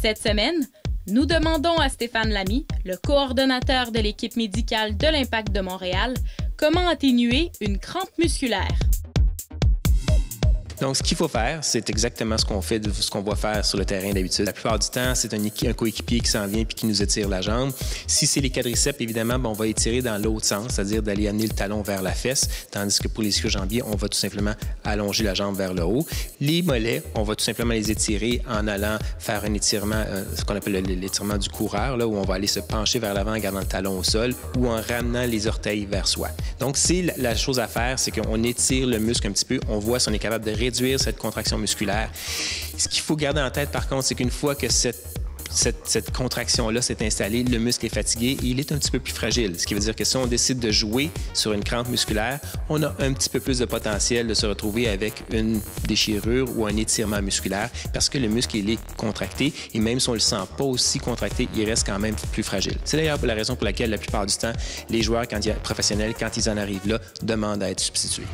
Cette semaine, nous demandons à Stéphane Lamy, le coordonnateur de l'équipe médicale de l'Impact de Montréal, comment atténuer une crampe musculaire. Donc, ce qu'il faut faire, c'est exactement ce qu'on fait, ce qu'on va faire sur le terrain d'habitude. La plupart du temps, c'est un coéquipier qui s'en vient puis qui nous étire la jambe. Si c'est les quadriceps, évidemment, on va étirer dans l'autre sens, c'est-à-dire d'aller amener le talon vers la fesse, tandis que pour les ischio-jambiers, on va tout simplement allonger la jambe vers le haut. Les mollets, on va tout simplement les étirer en allant faire un étirement, ce qu'on appelle l'étirement du coureur, là, où on va aller se pencher vers l'avant en gardant le talon au sol ou en ramenant les orteils vers soi. Donc, la chose à faire, c'est qu'on étire le muscle un petit peu, on voit si on est capable de réduire cette contraction musculaire. Ce qu'il faut garder en tête, par contre, c'est qu'une fois que cette contraction-là s'est installée, le muscle est fatigué et il est un petit peu plus fragile. Ce qui veut dire que si on décide de jouer sur une crampe musculaire, on a un petit peu plus de potentiel de se retrouver avec une déchirure ou un étirement musculaire parce que le muscle, il est contracté et même si on ne le sent pas aussi contracté, il reste quand même plus fragile. C'est d'ailleurs la raison pour laquelle, la plupart du temps, les joueurs professionnels, quand ils en arrivent là, demandent à être substitués.